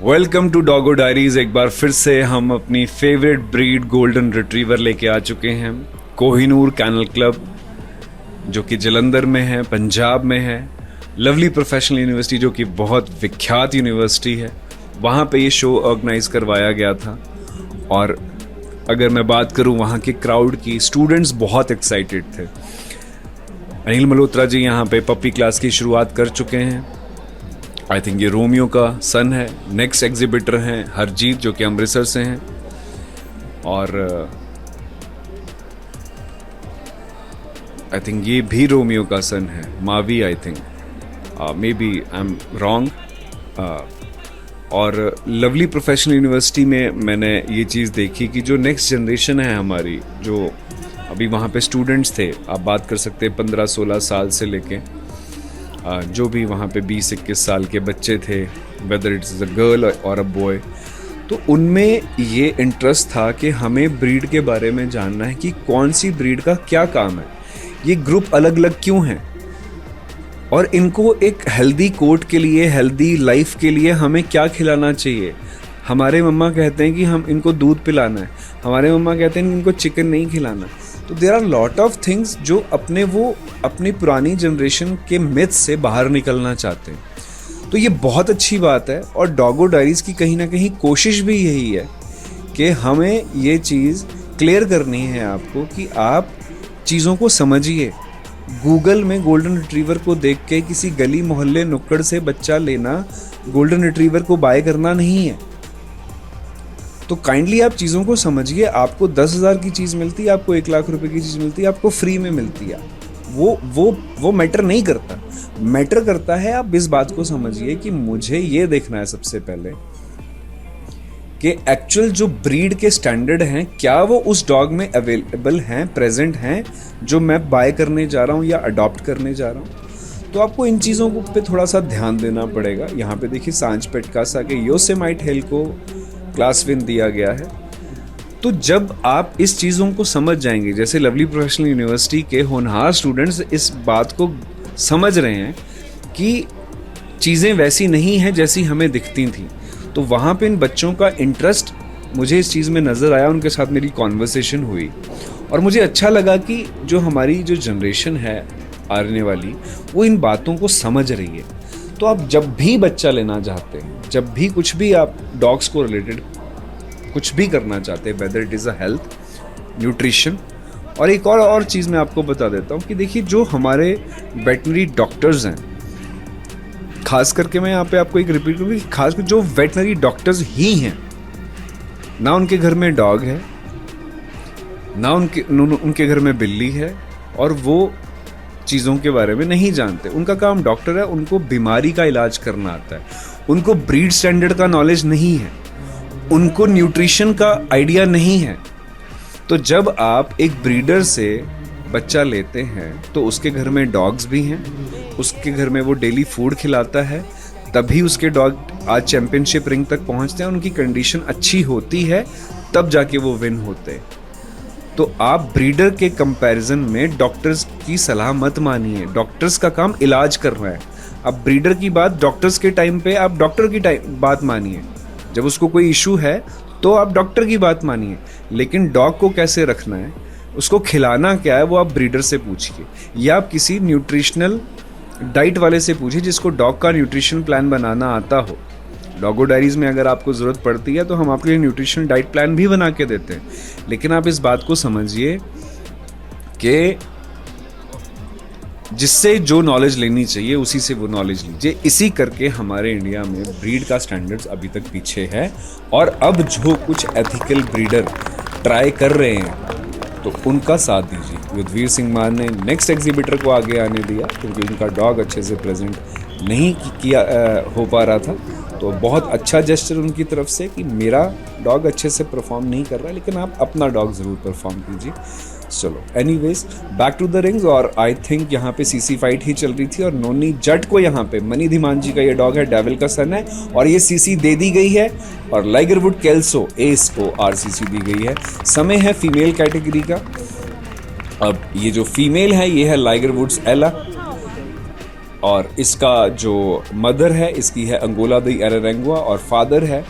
Welcome to Doggo diaries. एक बार फिर से हम अपनी फेवरेट ब्रीड गोल्डन रिट्रीवर लेके आ चुके हैं। कोहिनूर कैनल क्लब जो कि जलंधर में है, पंजाब में है। लवली प्रोफेशनल यूनिवर्सिटी जो कि बहुत विख्यात यूनिवर्सिटी है, वहाँ पे ये शो ऑर्गेनाइज करवाया गया था। और अगर मैं बात करूँ वहाँ के क्राउड की, स्टूडेंट्स बहुत एक्साइटेड थे। अनिल मल्होत्रा जी यहाँ पे पप्पी क्लास की शुरुआत कर चुके हैं। आई थिंक ये रोमियो का सन है। नेक्स्ट एग्जिबिटर हैं हरजीत जो कि अमृतसर से हैं। और आई थिंक ये भी रोमियो का सन है, Mavi. I think maybe I am wrong. और लवली प्रोफेशनल यूनिवर्सिटी में मैंने ये चीज़ देखी कि जो नेक्स्ट जनरेशन है हमारी, जो अभी वहाँ पे स्टूडेंट्स थे, आप बात कर सकते हैं 15-16 साल से लेके जो भी वहाँ पे 20-21 साल के बच्चे थे, वेदर इट्स अ गर्ल और अ बॉय, तो उनमें ये इंटरेस्ट था कि हमें ब्रीड के बारे में जानना है कि कौन सी ब्रीड का क्या काम है, ये ग्रुप अलग अलग क्यों हैं, और इनको एक हेल्दी कोट के लिए, हेल्दी लाइफ के लिए हमें क्या खिलाना चाहिए। हमारे मम्मा कहते हैं कि हम इनको दूध पिलाना है, हमारे मम्मा कहते हैं कि इनको चिकन नहीं खिलाना। तो there are lot of things जो अपनी पुरानी जनरेशन के मिथ से बाहर निकलना चाहते हैं। तो ये बहुत अच्छी बात है। और डॉगो डायरीज की कहीं ना कहीं कोशिश भी यही है कि हमें ये चीज़ क्लियर करनी है आपको कि आप चीज़ों को समझिए। गूगल में गोल्डन रिट्रीवर को देख के किसी गली मोहल्ले नुक्कड़ से बच्चा लेना गोल्डन रिट्रीवर को बाय करना नहीं है। तो काइंडली आप चीज़ों को समझिए। आपको 10,000 की चीज़ मिलती है, आपको 1 लाख रुपए की चीज़ मिलती है, आपको फ्री में मिलती है। वो मैटर नहीं करता। मैटर करता है आप इस बात को समझिए कि मुझे ये देखना है सबसे पहले कि एक्चुअल जो ब्रीड के स्टैंडर्ड हैं, क्या वो उस डॉग में अवेलेबल हैं, प्रेजेंट हैं, जो मैं बाय करने जा रहा हूँ या अडॉप्ट करने जा रहा हूँ। तो आपको इन चीज़ों पे थोड़ा सा ध्यान देना पड़ेगा। यहाँ पे देखिए सांच पेटकासा के योसेमाइट हेल को क्लास विन दिया गया है। तो जब आप इस चीज़ों को समझ जाएंगे, जैसे लवली प्रोफेशनल यूनिवर्सिटी के होनहार स्टूडेंट्स इस बात को समझ रहे हैं कि चीज़ें वैसी नहीं हैं जैसी हमें दिखती थी, तो वहाँ पे इन बच्चों का इंटरेस्ट मुझे इस चीज़ में नज़र आया। उनके साथ मेरी कॉन्वर्सेशन हुई और मुझे अच्छा लगा कि जो हमारी जो जनरेशन है आने वाली, वो इन बातों को समझ रही है। तो आप जब भी बच्चा लेना चाहते हैं, जब भी कुछ भी आप डॉग्स को रिलेटेड कुछ भी करना चाहते हैं, whether it is a health, nutrition, और एक और चीज़ मैं आपको बता देता हूँ कि देखिए जो हमारे वेटनरी डॉक्टर्स हैं, खास करके मैं यहाँ पे आपको एक रिपीट करूँगी, खासकर जो वेटनरी डॉक्टर्स ही हैं, ना उनके घर में डॉग है, ना उनके घर में बिल्ली है, और वो चीज़ों के बारे में नहीं जानते। उनका काम डॉक्टर है, उनको बीमारी का इलाज करना आता है, उनको ब्रीड स्टैंडर्ड का नॉलेज नहीं है, उनको न्यूट्रिशन का आइडिया नहीं है। तो जब आप एक ब्रीडर से बच्चा लेते हैं तो उसके घर में डॉग्स भी हैं, उसके घर में वो डेली फूड खिलाता है, तभी उसके डॉग आज चैंपियनशिप रिंग तक पहुंचते हैं। उनकी कंडीशन अच्छी होती है तब जाके वो विन होते हैं। तो आप ब्रीडर के कंपैरिजन में डॉक्टर्स की सलाह मत मानिए। डॉक्टर्स का काम इलाज करना है। अब ब्रीडर की बात डॉक्टर्स के टाइम पे आप डॉक्टर की बात मानिए, जब उसको कोई इशू है तो आप डॉक्टर की बात मानिए। लेकिन डॉग को कैसे रखना है, उसको खिलाना क्या है, वो आप ब्रीडर से पूछिए, या आप किसी न्यूट्रिशनल डाइट वाले से पूछिए जिसको डॉग का न्यूट्रिशन प्लान बनाना आता हो। डॉगो डायरीज में अगर आपको ज़रूरत पड़ती है तो हम आपके लिए न्यूट्रिशन डाइट प्लान भी बना के देते हैं। लेकिन आप इस बात को समझिए कि जिससे जो नॉलेज लेनी चाहिए उसी से वो नॉलेज लीजिए। इसी करके हमारे इंडिया में ब्रीड का स्टैंडर्ड्स अभी तक पीछे है। और अब जो कुछ एथिकल ब्रीडर ट्राई कर रहे हैं तो उनका साथ दीजिए। युद्धवीर सिंह मान ने नेक्स्ट एग्जिबिटर को आगे आने दिया क्योंकि उनका डॉग अच्छे से प्रेजेंट नहीं किया हो पा रहा था। तो बहुत अच्छा जेस्चर उनकी तरफ से कि मेरा डॉग अच्छे से परफॉर्म नहीं कर रहा है, लेकिन आप अपना डॉग ज़रूर परफॉर्म कीजिए। चलो anyways back to the rings. और आई थिंक यहाँ पे सीसी फाइट ही चल रही थी और नोनी जट को यहाँ पे मनी धीमान जी का ये डॉग है, डेविल का सन है, और ये सीसी दे दी गई है। और लाइगरवुड केल्सो एस को आरसीसी दी गई है। समय है फीमेल कैटेगरी का। अब ये जो फीमेल है ये है लाइगरवुड्स एला। और इसका जो मदर है इसकी है अंगोला दी एरारेंगुआ और फादर है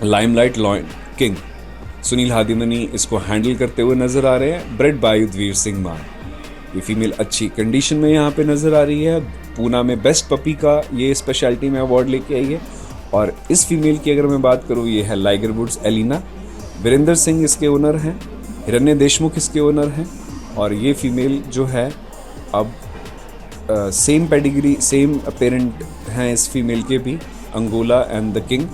लाइमलाइट लॉयन किंग। सुनील हादीमनी इसको हैंडल करते हुए नज़र आ रहे हैं, ब्रेड बाय युद्धवीर सिंह मान। ये फीमेल अच्छी कंडीशन में यहाँ पे नज़र आ रही है। पूना में बेस्ट पपी का ये स्पेशलिटी में अवार्ड लेके आई है। और इस फीमेल की अगर मैं बात करूँ, ये है Liger Woods Elina. Virender Singh इसके ओनर हैं, हिरण्य देशमुख इसके ओनर हैं। और ये फीमेल जो है अब सेम पेडिग्री सेम पेरेंट हैं इस फीमेल के भी, अंगोला एंड द किंग।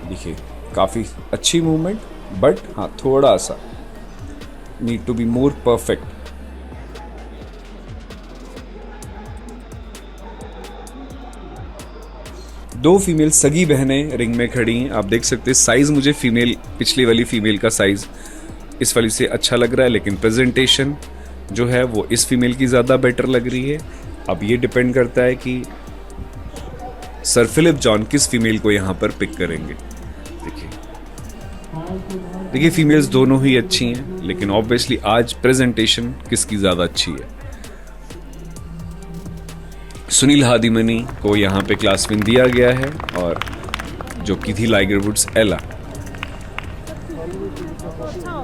देखिए काफ़ी अच्छी मूवमेंट, बट हाँ थोड़ा सा need to be more perfect. दो फीमेल सगी बहनें रिंग में खड़ी हैं। आप देख सकते हैं साइज़ मुझे फीमेल पिछली वाली फीमेल का साइज़ इस वाली से अच्छा लग रहा है, लेकिन प्रेजेंटेशन जो है वो इस फीमेल की ज़्यादा बेटर लग रही है। अब ये डिपेंड करता है कि सर फिलिप जॉन किस फीमेल को यहाँ पर पिक करेंगे। देखिए फीमेल्स दोनों ही अच्छी हैं, लेकिन ऑब्वियसली आज प्रेजेंटेशन किसकी ज़्यादा अच्छी है। सुनील हादीमनी को यहाँ पे क्लास विन दिया गया है और जो की थी लाइगर वुड्स एला।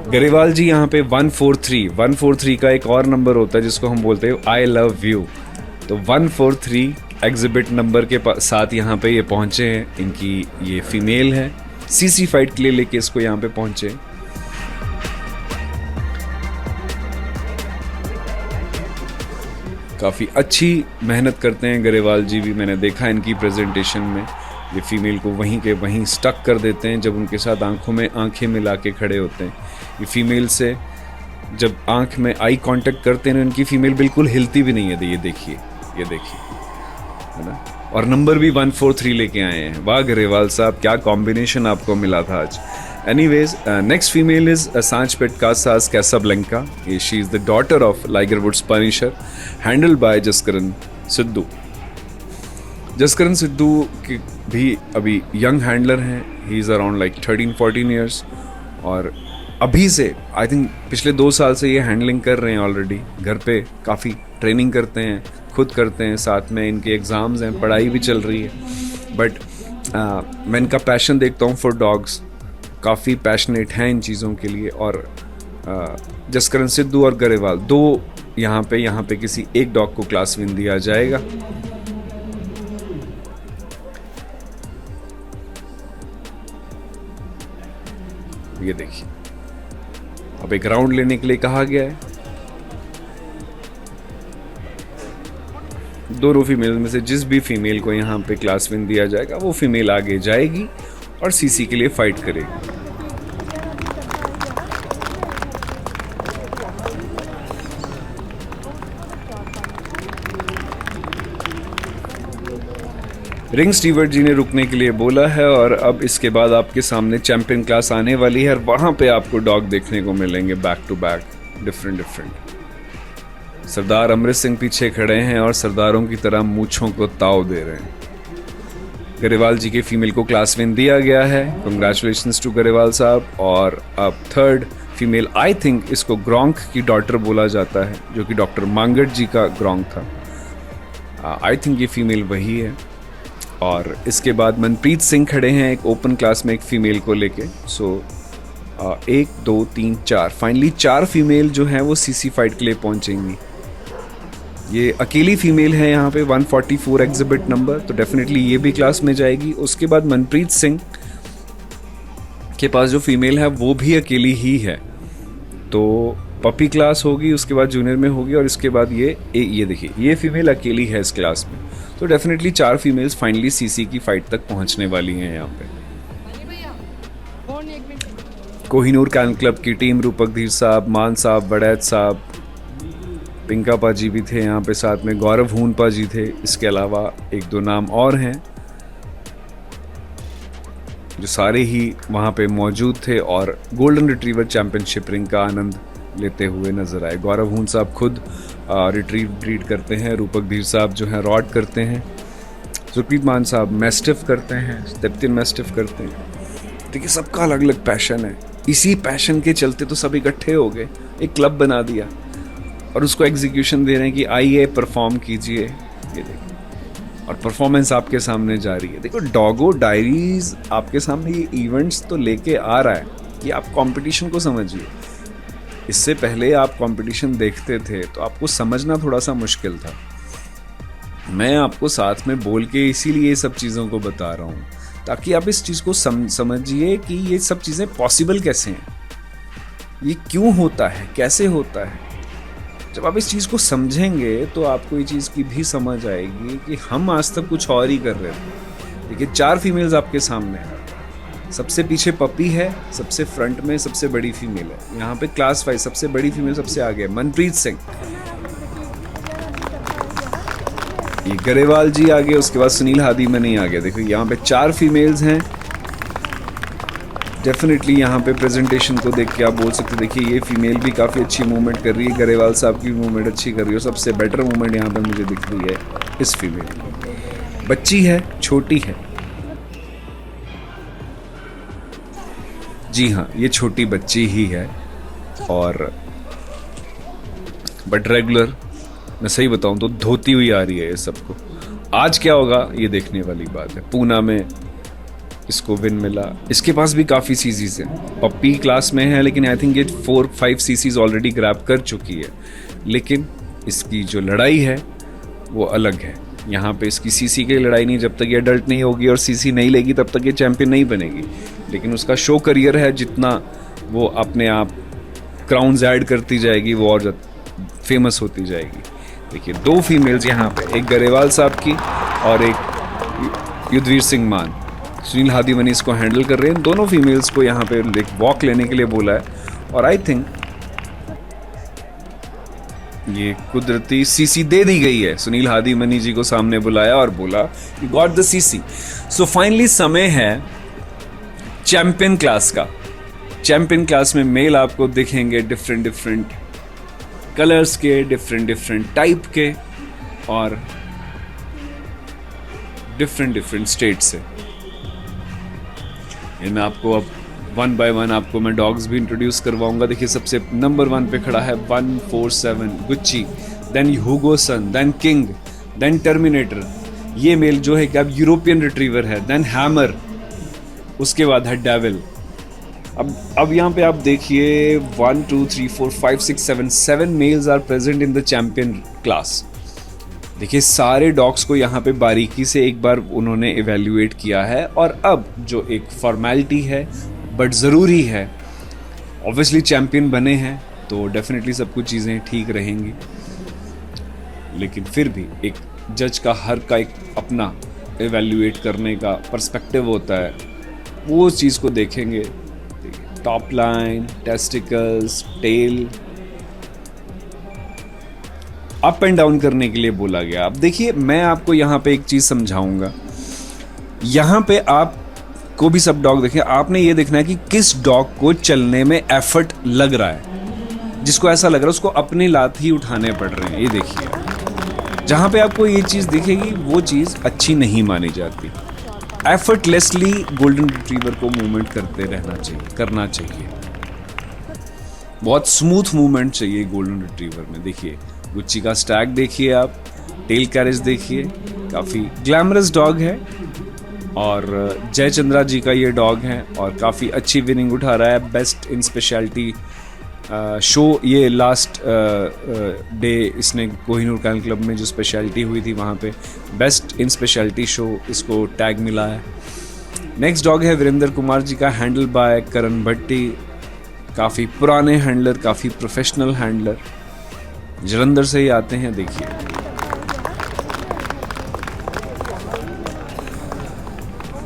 गरेवाल जी यहाँ पे 143 का एक और नंबर होता है जिसको हम बोलते हैं आई लव यू। तो 143 एग्जिबिट नंबर के साथ यहाँ पे ये पहुँचे हैं। इनकी ये फीमेल है, सीसी फाइट के लिए लेके इसको यहाँ पे पहुँचे। काफ़ी अच्छी मेहनत करते हैं गरेवाल जी भी, मैंने देखा इनकी प्रेजेंटेशन में। ये फीमेल को वहीं के वहीं स्टक कर देते हैं जब उनके साथ आंखों में आंखें मिला के खड़े होते हैं। ये फीमेल से जब आंख में आई कांटेक्ट करते हैं इनकी फीमेल बिल्कुल हिलती भी नहीं है। ये देखिए है ना। और नंबर भी 143 लेके आए हैं। वाह गरेवाल साहब, क्या कॉम्बिनेशन आपको मिला था आज। एनीवेज नेक्स्ट फीमेल इज सांचपेट कासास Casablanca. She is the daughter of Liger Woods Punisher, handled by Jaskaran Sidhu. Jaskaran Sidhu के भी अभी यंग हैंडलर हैं। He is around like 13-14 years और अभी से आई थिंक पिछले 2 साल से ये हैंडलिंग कर रहे हैं ऑलरेडी। घर पे काफ़ी ट्रेनिंग करते हैं, खुद करते हैं, साथ में इनके एग्ज़ाम्स हैं, पढ़ाई भी चल रही है। बट मैं इनका पैशन देखता हूँ फॉर डॉग्स, काफ़ी पैशनेट हैं इन चीज़ों के लिए। और जसकरण सिद्धू और गरेवाल दो यहाँ पे किसी एक डॉग को क्लास विन दिया जाएगा। ये देखिए अब एक राउंड लेने के लिए कहा गया है। दोनों फीमेल में से जिस भी फीमेल को यहाँ पे क्लास विन दिया जाएगा वो फीमेल आगे जाएगी और सीसी के लिए फाइट करेगी। रिंग स्टीवर्ट जी ने रुकने के लिए बोला है और अब इसके बाद आपके सामने चैंपियन क्लास आने वाली है और वहाँ पे आपको डॉग देखने को मिलेंगे बैक टू बैक डिफरेंट। सरदार अमृत सिंह पीछे खड़े हैं और सरदारों की तरह मूंछों को ताव दे रहे हैं। गरेवाल जी के फीमेल को क्लास विन दिया गया है, कंग्रेचुलेशंस टू गरेवाल साहब। और अब थर्ड फीमेल, आई थिंक इसको ग्रोंक की डॉटर बोला जाता है, जो कि डॉक्टर मांगट जी का ग्रोंक था। आई थिंक ये फीमेल वही है। और इसके बाद मनप्रीत सिंह खड़े हैं एक ओपन क्लास में एक फ़ीमेल को लेके। सो 1 2 3 4 फाइनली 4 फीमेल जो हैं वो सीसी फाइट के लिए पहुंचेंगी। ये अकेली फ़ीमेल है यहाँ पे 144 एग्जिबिट नंबर, तो डेफिनेटली ये भी क्लास में जाएगी। उसके बाद मनप्रीत सिंह के पास जो फीमेल है वो भी अकेली ही है, तो पपी क्लास होगी, उसके बाद जूनियर में होगी और इसके बाद ये देखिए ये फीमेल अकेली है इस क्लास में। तो डेफिनेटली 4 फीमेल्स फाइनली सीसी की फाइट तक पहुंचने वाली हैं यहाँ पे। कोहिनूर कैन क्लब की टीम रूपक धीर साहब, मान साहब, बड़ैत साहब, पिंका पाजी भी थे यहाँ पे, साथ में गौरव हूनपा जी थे। इसके अलावा 1-2 नाम और हैं जो सारे ही वहाँ पे मौजूद थे और गोल्डन रिट्रीवर चैंपियनशिप रिंग का आनंद लेते हुए नजर आए। गौरव हून साहब खुद रिट्रीव ब्रीड करते हैं, रूपक धीर साहब जो हैं रॉड करते हैं। सुखप्रीत मान साहब मैस्टिफ करते हैं, तिब्बतन मैस्टिफ करते हैं। देखिए सबका अलग अलग पैशन है, इसी पैशन के चलते तो सब इकट्ठे हो गए, एक क्लब बना दिया और उसको एग्जीक्यूशन दे रहे हैं कि आइए परफॉर्म कीजिए। ये देखिए और परफॉर्मेंस आपके सामने जा रही है। देखो डॉगो डायरीज आपके सामने ये इवेंट्स तो लेके आ रहा है कि आप कंपटीशन को समझिए। इससे पहले आप कंपटीशन देखते थे तो आपको समझना थोड़ा सा मुश्किल था। मैं आपको साथ में बोल के इसीलिए ये सब चीज़ों को बता रहा हूँ ताकि आप इस चीज़ को समझिए कि ये सब चीज़ें पॉसिबल कैसे हैं, ये क्यों होता है, कैसे होता है। जब आप इस चीज़ को समझेंगे तो आपको ये चीज़ की भी समझ आएगी कि हम आज तक कुछ और ही कर रहे थे। देखिए 4 फीमेल्स आपके सामने हैं, सबसे पीछे पपी है, सबसे फ्रंट में सबसे बड़ी फीमेल है। यहाँ पे क्लास 5 सबसे बड़ी फीमेल सबसे आगे है, मनप्रीत सिंह। ये गरेवाल जी आगे, उसके बाद सुनील हादीमनी आ गया। देखो यहाँ पे 4 फीमेल्स हैं। डेफिनेटली यहाँ पे प्रेजेंटेशन को देख के आप बोल सकते, देखिए ये फीमेल भी काफ़ी अच्छी मूवमेंट कर रही है, गरेवाल साहब की मूवमेंट अच्छी कर रही है। सबसे बेटर मूवमेंट यहाँ पे मुझे दिख रही है इस फीमेल की। बच्ची है, छोटी है, जी हाँ ये छोटी बच्ची ही है। और बट रेगुलर मैं सही बताऊं तो धोती हुई आ रही है ये सबको। आज क्या होगा ये देखने वाली बात है। पूना में इसको विन मिला, इसके पास भी काफ़ी सीसीज हैं। पप्पी क्लास में है लेकिन आई थिंक ये 4-5 सीसीज ऑलरेडी ग्रैब कर चुकी है। लेकिन इसकी जो लड़ाई है वो अलग है। यहाँ पे इसकी सीसी की लड़ाई नहीं, जब तक ये अडल्ट नहीं होगी और सीसी नहीं लेगी तब तक ये चैंपियन नहीं बनेगी। लेकिन उसका शो करियर है, जितना वो अपने आप क्राउन्स ऐड करती जाएगी वो और फेमस होती जाएगी। देखिए 2 फीमेल्स यहाँ पे, एक गरेवाल साहब की और एक युद्धवीर सिंह मान। सुनील हादीमनी इसको हैंडल कर रहे हैं। दोनों फीमेल्स को यहाँ पे एक वॉक लेने के लिए बोला है और आई थिंक ये कुदरती सीसी दे दी गई है। सुनील हादीमनी जी को सामने बुलाया और बोला you got the CC. So finally समय है चैंपियन क्लास का। चैंपियन क्लास में मेल आपको दिखेंगे डिफरेंट कलर्स के, डिफरेंट टाइप के और डिफरेंट स्टेट से। मैं आपको अब 1 by 1 आपको मैं डॉग्स भी इंट्रोड्यूस करवाऊंगा। देखिए सबसे नंबर 1 पे खड़ा है 147 गुच्ची, देन ह्यूगो सन, देन किंग, देन टर्मिनेटर। ये मेल जो है कि अब यूरोपियन रिट्रीवर है, देन हैमर, उसके बाद है डेविल। अब यहाँ पे आप देखिए 1 2 3 4 5 6 7 males are present in the champion class. देखिए सारे डॉग्स को यहाँ पे बारीकी से एक बार उन्होंने इवेल्युएट किया है और अब जो एक फॉर्मेलिटी है बट ज़रूरी है, ऑब्वियसली चैंपियन बने हैं तो डेफिनेटली सब कुछ चीज़ें ठीक रहेंगी। लेकिन फिर भी एक जज का हर का एक अपना इवेल्युएट करने का पर्सपेक्टिव होता है, वो उस चीज़ को देखेंगे। Top line, testicles, tail, up and down करने के लिए बोला गया। अब देखिए मैं आपको यहाँ पे एक चीज़ समझाऊंगा। यहाँ पे आपको भी सब डॉग देखें, आपने ये देखना है कि किस डॉग को चलने में एफर्ट लग रहा है। जिसको ऐसा लग रहा है उसको अपने लात ही उठाने पड़ रहे हैं। ये देखिए जहाँ पे आपको ये चीज़ दिखेगी वो चीज़ अच्छी नहीं मानी जाती। एफर्टलेसली गोल्डन रिट्रीवर को मूवमेंट करते रहना चाहिए, करना चाहिए। बहुत स्मूथ मूवमेंट चाहिए गोल्डन रिट्रीवर में। देखिए गुच्ची का स्टैग देखिए आप, टेल कैरेज देखिए, काफ़ी ग्लैमरस डॉग है। और जयचंद्रा जी का ये डॉग है और काफ़ी अच्छी विनिंग उठा रहा है। बेस्ट इन स्पेशलिटी शो, ये लास्ट डे इसने कोहिनूर कैनल क्लब में जो स्पेशलिटी हुई थी वहाँ पे बेस्ट इन स्पेशलिटी शो इसको टैग मिला है। नेक्स्ट डॉग है वीरेंद्र कुमार जी का, हैंडल बाय करण भट्टी। काफ़ी पुराने हैंडलर, काफ़ी प्रोफेशनल हैंडलर, जलंधर से ही आते हैं। देखिए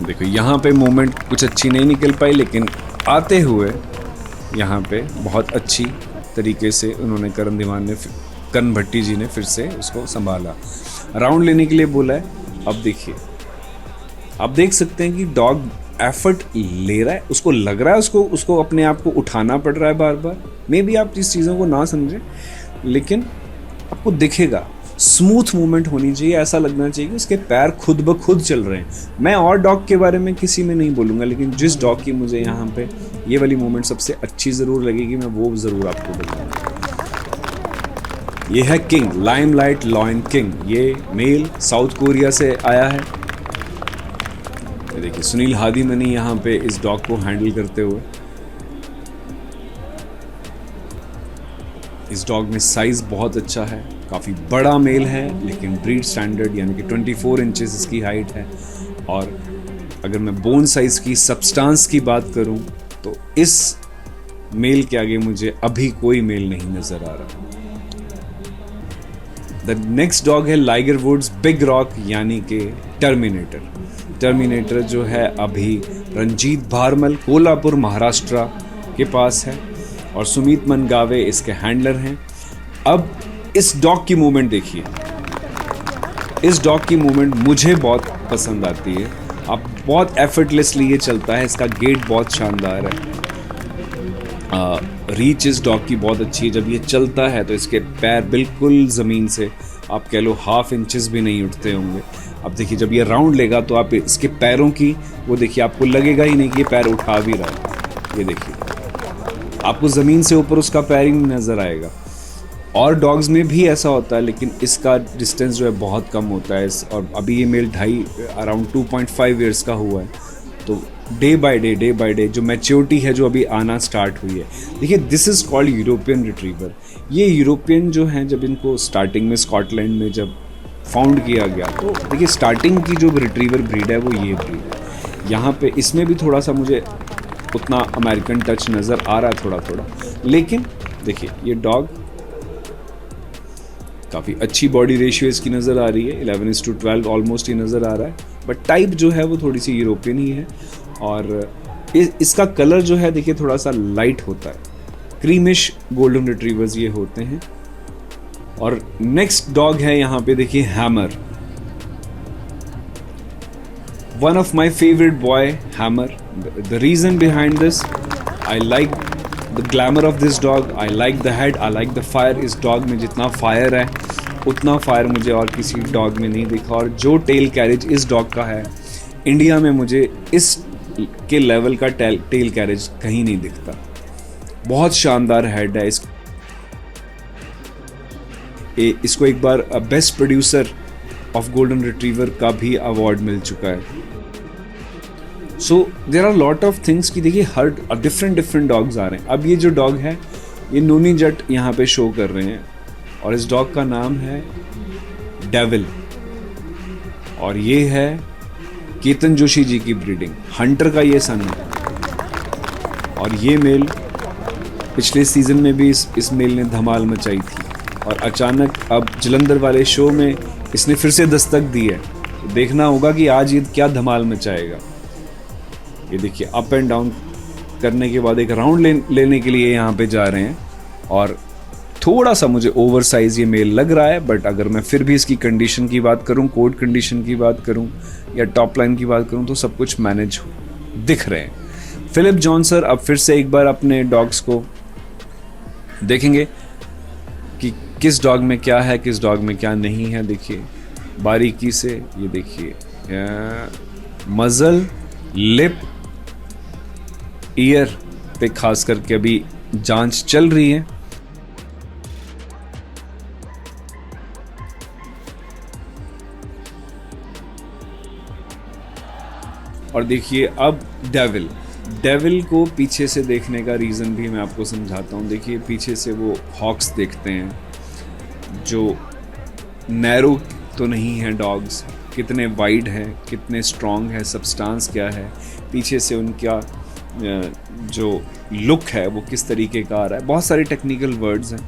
देखो यहाँ पे मूवमेंट कुछ अच्छी नहीं निकल पाई, लेकिन आते हुए यहाँ पे बहुत अच्छी तरीके से उन्होंने करण भट्टी जी ने फिर से उसको संभाला, राउंड लेने के लिए बोला है। अब देखिए आप देख सकते हैं कि डॉग एफर्ट ले रहा है, उसको लग रहा है उसको अपने आप को उठाना पड़ रहा है बार बार। मे बी आप इस चीज़ों को ना समझें लेकिन आपको दिखेगा स्मूथ मूवमेंट होनी चाहिए, ऐसा लगना चाहिए कि उसके पैर खुद ब खुद चल रहे हैं। मैं और डॉग के बारे में किसी में नहीं बोलूँगा, लेकिन जिस डॉग की मुझे यहाँ पे ये वाली मूवमेंट सबसे अच्छी ज़रूर लगेगी, मैं वो ज़रूर आपको बताऊँगा। ये है किंग, लाइमलाइट लॉयन किंग। ये मेल साउथ कोरिया से आया है। ये देखिए सुनील हादीमनी यहाँ पे इस डॉग को हैंडल करते हुए। इस डॉग में साइज़ बहुत अच्छा है, काफ़ी बड़ा मेल है, लेकिन ब्रीड स्टैंडर्ड यानी कि 24 इंचेस इसकी हाइट है। और अगर मैं बोन साइज़ की, सब्सटेंस की बात करूं तो इस मेल के आगे मुझे अभी कोई मेल नहीं नज़र आ रहा। द नेक्स्ट डॉग है लाइगर वुड्स बिग रॉक यानी कि टर्मिनेटर। टर्मिनेटर जो है अभी रंजीत भारमल कोल्हापुर महाराष्ट्र के पास है और सुमीत मनगावे इसके हैंडलर हैं। अब इस डॉग की मूवमेंट देखिए, इस डॉग की मूवमेंट मुझे बहुत पसंद आती है। अब बहुत एफर्टलेसली ये चलता है, इसका गेट बहुत शानदार है। रीच इस डॉग की बहुत अच्छी है। जब ये चलता है तो इसके पैर बिल्कुल ज़मीन से आप कह लो 1/2 इंचेस भी नहीं उठते होंगे। अब देखिए जब ये राउंड लेगा तो आप इसके पैरों की वो देखिए, आपको लगेगा ही नहीं कि ये पैर उठा भी रहा है। ये देखिए आपको ज़मीन से ऊपर उसका पैर ही नज़र आएगा। और डॉग्स में भी ऐसा होता है, लेकिन इसका डिस्टेंस जो है बहुत कम होता है। और अभी ये मेल अराउंड 2.5 ईयर्स का हुआ है। तो डे बाय डे जो मैच्योरिटी है जो अभी आना स्टार्ट हुई है। देखिए this is called European retriever. ये यूरोपियन जो हैं, जब इनको स्टार्टिंग में स्कॉटलैंड में जब फाउंड किया गया तो देखिए स्टार्टिंग की जो रिट्रीवर ब्रीड है वो ये ब्रीड है। यहाँ पे इसमें भी थोड़ा सा मुझे उतना अमेरिकन टच नज़र आ रहा है थोड़ा, लेकिन देखिए ये डॉग काफ़ी अच्छी बॉडी रेशियो इसकी नज़र आ रही है। 11:12 ऑलमोस्ट ही नज़र आ रहा है, बट टाइप जो है वो थोड़ी सी यूरोपियन ही है। और इसका कलर जो है देखिए थोड़ा सा लाइट होता है, क्रीमिश गोल्डन रिट्रीवर्स ये होते हैं। और नेक्स्ट डॉग है यहाँ पे देखिए hammer, one of my favourite boy hammer. The reason behind this, I like the glamour of this dog, I like the head, I like the fire. इस dog में जितना फायर है उतना फायर मुझे और किसी डॉग में नहीं दिखा। और जो टेल कैरेज इस डॉग का है, इंडिया में मुझे इस के लेवल का टेल कैरेज कहीं नहीं दिखता। बहुत शानदार हेड है। इसको एक बार best producer of golden retriever का भी अवार्ड मिल चुका है। So there are lot of things कि देखिए हर डिफरेंट डॉग्स आ रहे हैं। अब ये जो डॉग है ये नोनी जट यहाँ पे शो कर रहे हैं और इस डॉग का नाम है डेविल और ये है केतन जोशी जी की ब्रीडिंग, हंटर का ये सन है। और ये मेल पिछले सीजन में भी इस मेल ने धमाल मचाई थी और अचानक अब जलंधर वाले शो में इसने फिर से दस्तक दी है। तो देखना होगा कि आज ये क्या धमाल मचाएगा। ये देखिए अप एंड डाउन करने के बाद एक राउंड लेने के लिए यहाँ पे जा रहे हैं और थोड़ा सा मुझे ओवर साइज ये मेल लग रहा है, बट अगर मैं फिर भी इसकी कंडीशन की बात करूँ, कोड कंडीशन की बात करूँ या टॉप लाइन की बात करूँ तो सब कुछ मैनेज दिख रहे हैं। फिलिप जॉन सर अब फिर से एक बार अपने डॉग्स को देखेंगे कि किस डॉग में क्या है, किस डॉग में क्या नहीं है। देखिए बारीकी से ये देखिए मजल, लिप, ईयर पे खास करके अभी जांच चल रही है। और देखिए अब डेविल को पीछे से देखने का रीज़न भी मैं आपको समझाता हूँ। देखिए पीछे से वो हॉक्स देखते हैं जो नैरो तो नहीं है डॉग्स, कितने वाइड हैं, कितने स्ट्रॉन्ग है, सब्सटेंस क्या है, पीछे से उनका जो लुक है वो किस तरीके का आ रहा है। बहुत सारे टेक्निकल वर्ड्स हैं,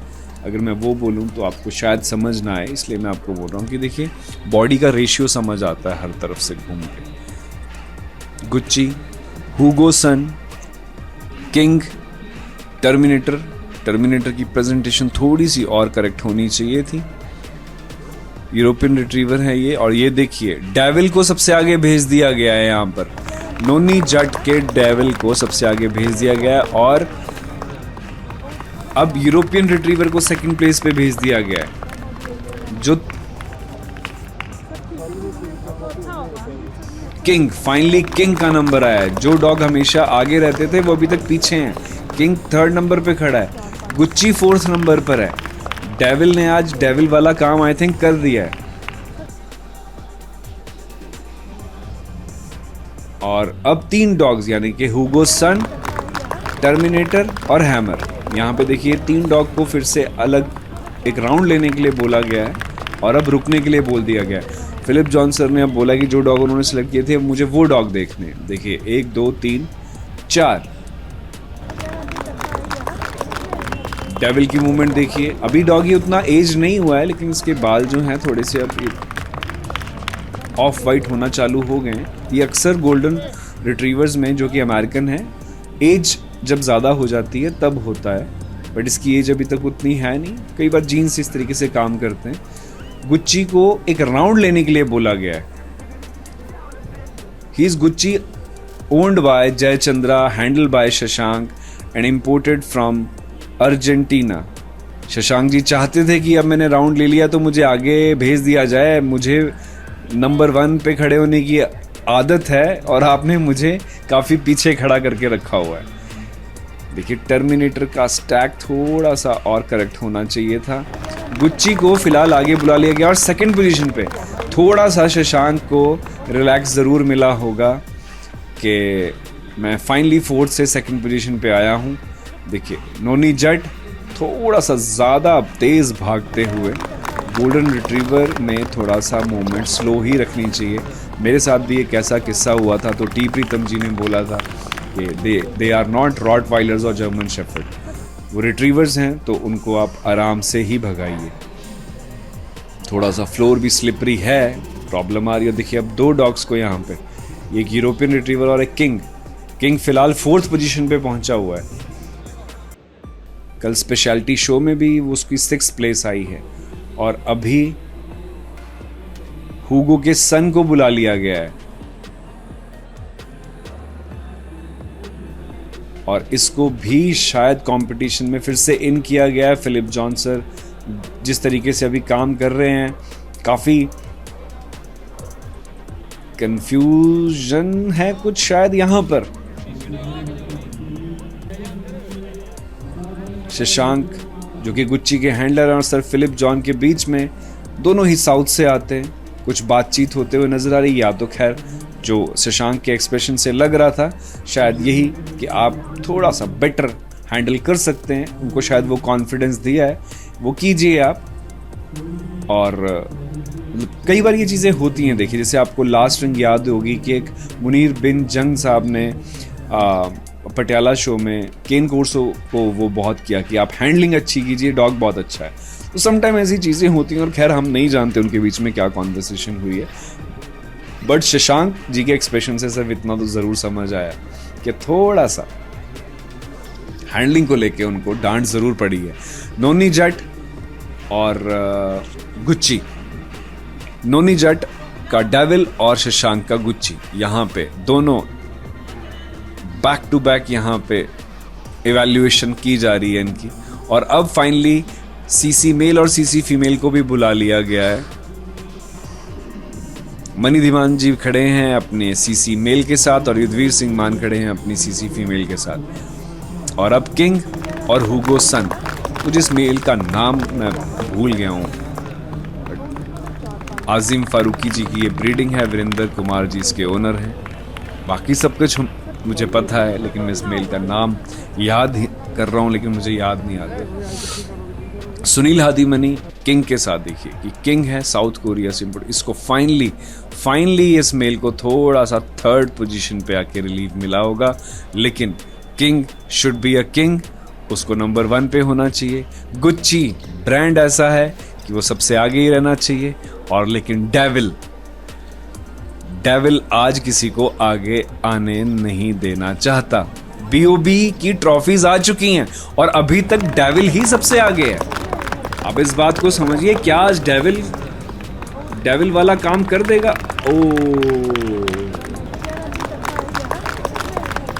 अगर मैं वो बोलूँ तो आपको शायद समझ ना आए, इसलिए मैं आपको बोल रहा हूँ कि देखिए बॉडी का रेशियो समझ आता है हर तरफ से घूम के। गुच्ची, हुगो सन, किंग, टर्मिनेटर की प्रेजेंटेशन थोड़ी सी और करेक्ट होनी चाहिए थी। यूरोपियन रिट्रीवर है ये। और ये देखिए डेविल को सबसे आगे भेज दिया गया है, यहाँ पर नोनी जट के डेविल को सबसे आगे भेज दिया गया है और अब यूरोपियन रिट्रीवर को सेकंड प्लेस पे भेज दिया गया है। जो किंग, फाइनली किंग का नंबर आया है। जो डॉग हमेशा आगे रहते थे वो अभी तक पीछे हैं। किंग 3rd नंबर पे खड़ा है, गुच्ची 4th नंबर पर है। डेविल ने आज डेविल वाला काम आई थिंक कर दिया है। और अब 3 डॉग्स यानी कि हुगो सन, टर्मिनेटर और हैमर। यहाँ पे देखिए 3 डॉग को फिर से अलग एक राउंड लेने के लिए बोला गया है और अब रुकने के लिए बोल दिया गया है। फिलिप जॉन सर ने अब बोला कि जो डॉग उन्होंने सेलेक्ट किए थे मुझे वो डॉग देखने हैं। देखिए 1 2 3 4। डेविल की मूवमेंट देखिए। अभी डॉग ये उतना एज नहीं हुआ है लेकिन इसके बाल जो हैं थोड़े से अब ऑफ वाइट होना चालू हो गए हैं। ये अक्सर गोल्डन रिट्रीवर्स में जो कि अमेरिकन है एज जब ज़्यादा हो जाती है तब होता है, बट इसकी एज अभी तक उतनी है नहीं। कई बार जीन्स इस तरीके से काम करते हैं। गुच्ची को एक राउंड लेने के लिए बोला गया है। He is Gucci owned by Jaichandra, handled by Shashank and imported from Argentina. Shashank ji चाहते थे कि अब मैंने राउंड ले लिया तो मुझे आगे भेज दिया जाए, मुझे नंबर 1 पे खड़े होने की आदत है और आपने मुझे काफ़ी पीछे खड़ा करके रखा हुआ है। देखिए टर्मिनेटर का स्टैक थोड़ा सा और करेक्ट होना चाहिए था। गुच्ची को फिलहाल आगे बुला लिया गया और 2nd पोजीशन पे थोड़ा सा शशांक को रिलैक्स ज़रूर मिला होगा कि मैं फाइनली 4th से 2nd पोजीशन पे आया हूँ। देखिए नोनी जट थोड़ा सा ज़्यादा तेज़ भागते हुए। गोल्डन रिट्रीवर में थोड़ा सा मूवमेंट स्लो ही रखनी चाहिए। मेरे साथ भी एक ऐसा किस्सा हुआ था तो टी प्रीतम जी ने बोला था कि दे आर नॉट रॉटवाइलर्स और जर्मन शेफर्ड, वो रिट्रीवर्स हैं तो उनको आप आराम से ही भगाइए। थोड़ा सा फ्लोर भी स्लिपरी है, प्रॉब्लम आ रही है। देखिए अब 2 डॉग्स को यहाँ पे, एक यूरोपियन रिट्रीवर और एक किंग। किंग फिलहाल 4th पोजीशन पे पहुंचा हुआ है। कल स्पेशलिटी शो में भी उसकी 6th प्लेस आई है और अभी हुगो के सन को बुला लिया गया है और इसको भी शायद कंपटीशन में फिर से इन किया गया है। फिलिप जॉन सर जिस तरीके से अभी काम कर रहे हैं, काफ़ी कंफ्यूजन है कुछ शायद यहाँ पर। शशांक जो कि गुच्ची के हैंडलर हैं और सर फिलिप जॉन के बीच में, दोनों ही साउथ से आते हैं। कुछ बातचीत होते हुए नजर आ रही, या तो खैर जो शशांक के एक्सप्रेशन से लग रहा था शायद यही कि आप थोड़ा सा बेटर हैंडल कर सकते हैं, उनको शायद वो कॉन्फिडेंस दिया है, वो कीजिए आप। और कई बार ये चीज़ें होती हैं। देखिए जैसे आपको लास्ट रंग याद होगी कि एक मुनीर बिन जंग साहब ने पटियाला शो में केन कोर्सो को वो बहुत किया कि आप हैंडलिंग अच्छी कीजिए, डॉग बहुत अच्छा है। तो समटाइम ऐसी चीज़ें होती हैं और खैर हम नहीं जानते उनके बीच में क्या कॉन्वर्सेशन हुई है, बट शशांक जी के एक्सप्रेशन से सिर्फ इतना तो ज़रूर समझ आया कि थोड़ा सा हैंडलिंग को लेके उनको डांट ज़रूर पड़ी है। नोनी जट और गुच्ची, नोनी जट का डेविल और शशांक का गुच्ची, यहाँ पे दोनों बैक टू बैक यहाँ पे इवैल्यूएशन की जा रही है इनकी। और अब फाइनली सीसी मेल और सीसी फीमेल को भी बुला लिया गया है। मनी धीमान जी खड़े हैं अपने सीसी मेल के साथ और युद्धवीर सिंह मान खड़े हैं अपनी सीसी फीमेल के साथ। और अब किंग और हुगो सन, मुझे इस मेल का नाम मैं भूल गया हूँ, आजिम फारूकी जी की ये ब्रीडिंग है, वीरेंद्र कुमार जी इसके ओनर हैं। बाकी सब कुछ मुझे पता है लेकिन मैं इस मेल का नाम याद कर रहा हूँ लेकिन मुझे याद नहीं आता। सुनील हादीमनी किंग के साथ, देखिए कि किंग है साउथ कोरिया से इम्पोर्ट। इसको फाइनली इस मेल को थोड़ा सा 3rd पोजीशन पे आके रिलीफ मिला होगा, लेकिन king should be a king, उसको नंबर 1 पे होना चाहिए। गुच्ची ब्रांड ऐसा है कि वो सबसे आगे ही रहना चाहिए। और लेकिन डेविल आज किसी को आगे आने नहीं देना चाहता। BOB की ट्रॉफीज आ चुकी हैं और अभी तक डेविल ही सबसे आगे है। अब इस बात को समझिए, क्या आज डेविल वाला काम कर देगा?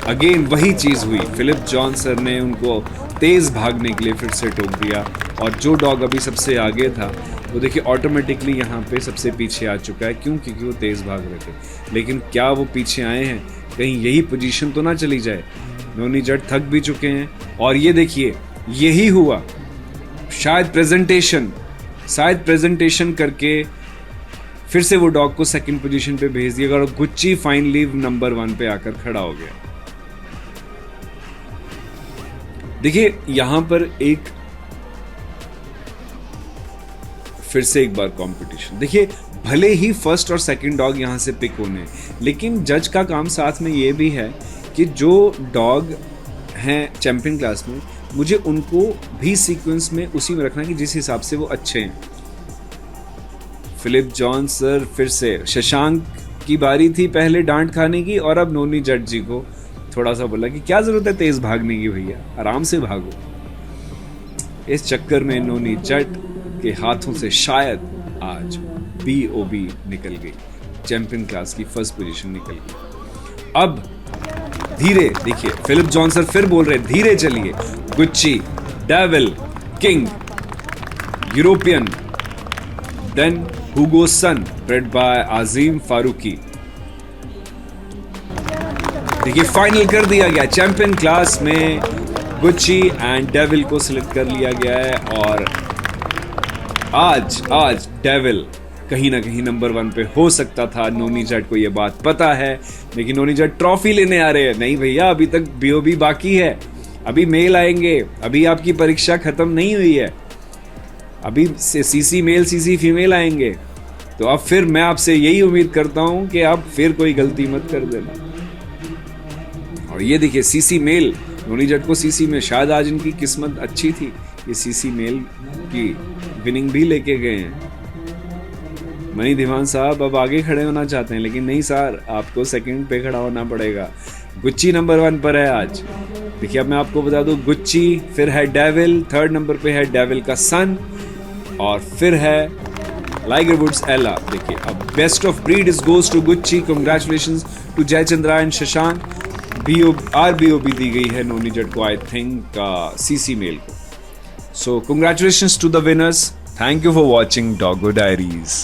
अगेन वही चीज हुई, फिलिप जॉन सर ने उनको तेज भागने के लिए फिर से टोक दिया और जो डॉग अभी सबसे आगे था वो देखिए ऑटोमेटिकली यहाँ पे सबसे पीछे आ चुका है। क्यों? क्योंकि वो तेज़ भाग रहे थे। लेकिन क्या वो पीछे आए हैं? कहीं यही पोजीशन तो ना चली जाए। नोनी जट थक भी चुके हैं और ये देखिए यही हुआ। शायद प्रेजेंटेशन करके फिर से वो डॉग को सेकंड पोजीशन पे भेज दिया और गुच्ची फाइनली नंबर 1 पे आकर खड़ा हो गया। देखिए यहां पर एक फिर से एक बार कंपटीशन। देखिए भले ही फर्स्ट और सेकंड डॉग यहां से पिक होने, लेकिन जज का काम साथ में ये भी है कि जो डॉग हैं चैंपियन क्लास में, मुझे उनको भी सीक्वेंस में उसी में रखना कि जिस हिसाब से वो अच्छे हैं। फिलिप जॉन सर फिर से, शशांक की बारी थी पहले डांट खाने की और अब नोनी जट जी को थोड़ा सा बोला कि क्या जरूरत है तेज भागने की भैया, आराम से भागो। इस चक्कर में नोनी जट के हाथों से शायद आज BOB निकल गई, चैंपियन क्लास की फर्स्ट पोजीशन निकल गई। अब धीरे देखिए फिलिप जॉन सर फिर बोल रहे धीरे चलिए। Gucci, devil, king, European, then Hugo son bred by Azeem Farooqui. देखिए फाइनल कर दिया गया, चैंपियन क्लास में गुच्ची एंड डेविल को सिलेक्ट कर लिया गया है और आज डेविल कहीं ना कहीं नंबर 1 पे हो सकता था। नोनी जट को ये बात पता है, लेकिन नोनी जट ट्रॉफी लेने आ रहे हैं। नहीं भैया, अभी तक BOB बाकी है, अभी मेल आएंगे, अभी आपकी परीक्षा खत्म नहीं हुई है, अभी CC मेल CC फीमेल आएंगे। तो अब फिर मैं आपसे यही उम्मीद करता हूं कि आप फिर कोई गलती मत कर देना। और ये देखिए CC मेल, नोनी जट को CC में, शायद आज इनकी किस्मत अच्छी थी, ये CC मेल की विनिंग भी लेके गए हैं। मनी दीवान साहब अब आगे खड़े होना चाहते हैं, लेकिन नहीं सर, आपको सेकंड पे खड़ा होना पड़ेगा। गुच्ची नंबर 1 पर है आज। देखिए अब मैं आपको बता दूं, गुच्ची, फिर है डेविल, थर्ड नंबर पे है डेविल का सन, और फिर है लाइगर वुड्स एला। देखिए अब best of breed is goes to Gucci. Congratulations to Jaichandra and Shashank. BOB दी गई है नोनी जट को, आई थिंक CC मेल को। So congratulations to the winners. Thank you for watching Doggo Diaries.